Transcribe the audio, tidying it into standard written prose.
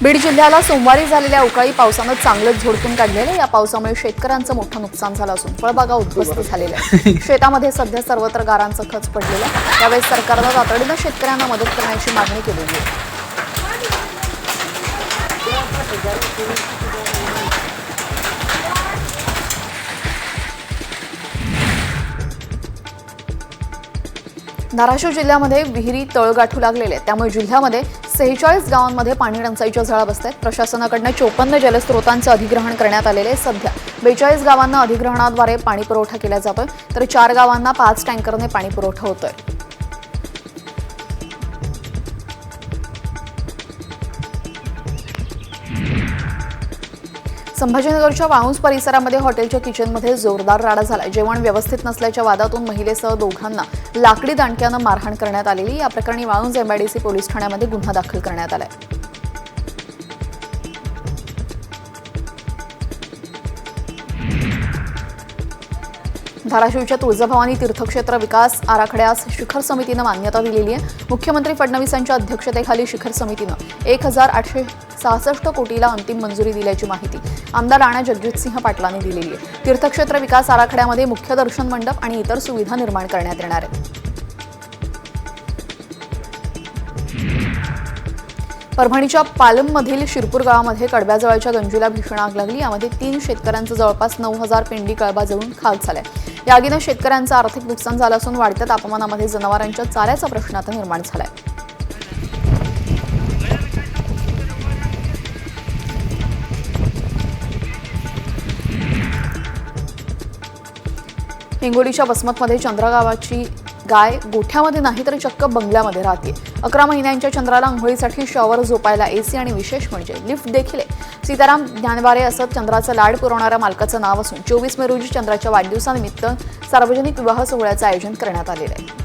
बीड जिल्ह्याला सोमवारी झालेल्या अवकाळी पावसानं चांगलंच झोडपून काढलेलं. या पावसामुळे शेतकऱ्यांचं मोठं नुकसान झालं असून फळबागा उद्ध्वस्त झालेल्या आहेत. शेतामध्ये सध्या सर्वत्र गारांचं खच पडलेलं आहे. त्यावेळी सरकारनं तातडीनं शेतकऱ्यांना मदत करण्याची मागणी केलेली आहे. धाराशिव जिल्ह्यामध्ये विहिरी तळ गाठू लागलेले आहेत. त्यामुळे जिल्ह्यामध्ये 46 गावांमध्ये पाणी टंचाईच्या झळा बसत आहेत. प्रशासनाकडून 54 जलस्रोतांचं अधिग्रहण करण्यात आलेले आहे. सध्या 42 गावांना अधिग्रहणाद्वारे पाणी पुरवठा केला जातोय, तर 4 गावांना 5 टँकरने पाणी पुरवठा होतोय. संभाजीनगरच्या वाळूंज परिसरामध्ये हॉटेलच्या किचनमध्ये जोरदार राडा झाला. जेवण व्यवस्थित नसल्याच्या वादातून महिलेसह दोघांना लाकडी दांडक्यानं मारहाण करण्यात आलेली. या प्रकरणी वाळूंज एमआयडीसी पोलीस ठाण्यामध्ये गुन्हा दाखल करण्यात आलाय. धाराशिवच्या तुळजाभवानी तीर्थक्षेत्र विकास आराखड्यास शिखर समितीनं मान्यता दिलेली आहे. मुख्यमंत्री फडणवीसांच्या अध्यक्षतेखाली शिखर समितीनं 1866 कोटीला अंतिम मंजुरी दिल्याची माहिती आमदार राणा जगजितसिंह पाटलांनी दिलेली आहे. तीर्थक्षेत्र विकास आराखड्यामध्ये मुख्य दर्शन मंडप आणि इतर सुविधा निर्माण करण्यात येणार आहेत. परभणीच्या पालममधील शिरपूर गावामध्ये कडब्याजवळच्या गंजीला भीषण आग लागली. यामध्ये 3 शेतकऱ्यांचं जवळपास 9000 पेंडी कळबा जळून खाक झालाय. या आगीनं शेतकऱ्यांचं आर्थिक नुकसान झालं असून वाढत्या तापमानामध्ये जनावरांच्या चाऱ्याचा प्रश्न आता निर्माण झालाय. हिंगोलीच्या वसमतमध्ये चंद्रा गावाची गाय गोठ्यामध्ये नाही तर चक्क बंगल्यामध्ये राहते. 11 महिन्यांच्या चंद्राला अंघोळीसाठी शॉवर, झोपायला एसी आणि विशेष म्हणजे लिफ्ट देखील आहे. सीताराम ज्ञानवारे असं चंद्राचं लाड पुरवणाऱ्या मालकाचं नाव असून 24 मे रोजी चंद्राच्या वाढदिवसानिमित्त सार्वजनिक विवाह सोहळ्याचं आयोजन करण्यात आलेलं आहे.